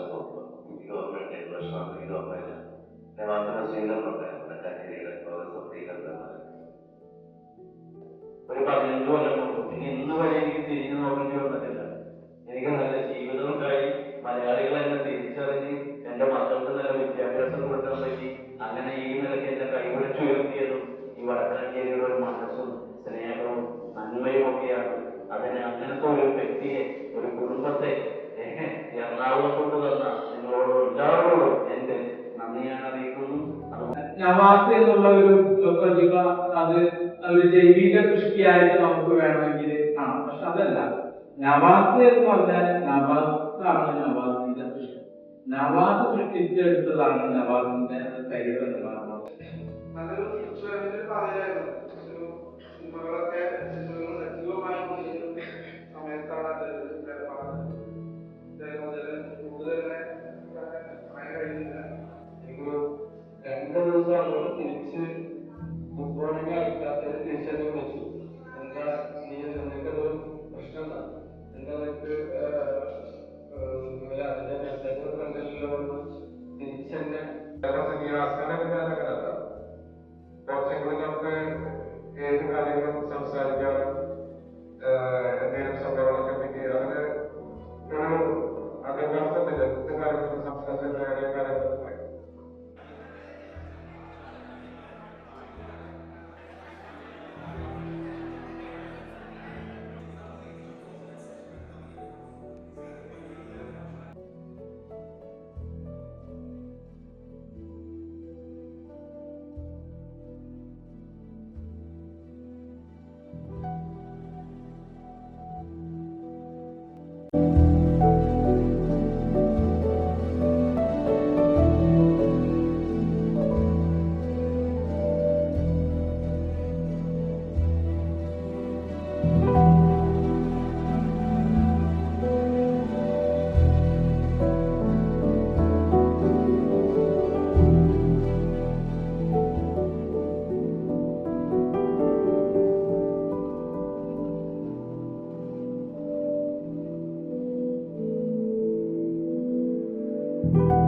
വർഷം മുമ്പ്, എനിക്ക് ഓർമ്മയുണ്ട്, 7 വർഷമാണെന്ന് എനിക്ക് ഓർമ്മയില്ല. നവാസ് വസീകരണമുണ്ടായിരുന്നു നെക്കാഞ്ചേരിയിലെ പ്രൊഫസർ ശ്രീകണ്ഠൻ. ഒരു 15 കൊല്ലം മുമ്പ്. പിന്നെ ഇന്ന് വരെ എനിക്ക് തിരിഞ്ഞു നോക്കേണ്ടി വന്നിട്ടില്ല. എനിക്ക് നല്ല ജീവിതമുണ്ടായി, മലയാളികൾ എന്നെ തിരിച്ചറിഞ്ഞ് എന്റെ മക്കൾക്ക് നല്ല വിദ്യാഭ്യാസം കൊടുക്കാൻ പറ്റി. അങ്ങനെ ഈ നിലയ്ക്ക് എന്നെ കൈപിടിച്ചുയർത്തിയതും ഈ വടക്കാഞ്ചേരിയുടെ ഒരു മനസ്സും സ്നേഹവും നന്മയും ഒക്കെയാണ്. അതിന് അങ്ങനത്തെ ഒരു വ്യക്തിയെ, ഒരു കുടുംബത്തെ എറണാകുളത്ത് കൊണ്ടുതന്ന നിങ്ങളോട് എല്ലാവരോടും എന്റെ നന്ദി ഞാൻ അറിയിക്കുന്നു. നവാസ് എന്നുള്ള ഒരു പ്രതിഭ അത് ഒരു ജൈവിക സൃഷ്ടിയായിട്ട് നമുക്ക് വേണമെങ്കിൽ കാണാം. പക്ഷെ അതല്ല, നവാസ് എന്ന് പറഞ്ഞാൽ നവാസാണ് നവാസിന്റെ സൃഷ്ടി. നവാസ് സൃഷ്ടിച്ചെടുത്തതാണ് നവാസിന്റെ കഴിവ് എന്നതാണ്. സമയത്താണ് രണ്ട് ദിവസം അങ്ങോട്ട് തിരിച്ച് ഫുട്ബോളിനെ കളിക്കാത്തവര് തിരിച്ചെന്നെ വിളിച്ചു. എന്താ നീ നിനക്കൊരു പ്രശ്നം എന്താ, എന്താ നിനക്ക് അതിന്റെ മെസ്സേജ് കണ്ടില്ലല്ലോ എന്ന് തിരിച്ചെന്നെ. ആസ്കാനൊക്കെ ഞാൻ അങ്ങനല്ല, കുറച്ചെങ്കിലും നമുക്ക് ഏത് കാര്യങ്ങളും സംസാരിക്കാനും എന്തെങ്കിലും സംഭവങ്ങളൊക്കെ ഉണ്ടെങ്കിൽ അതിന് ഒരു അതിനർത്ഥമില്ല. എന്ത് കാര്യങ്ങളും സംസാരിച്ച കാര്യങ്ങളൊക്കെ പറയും. you.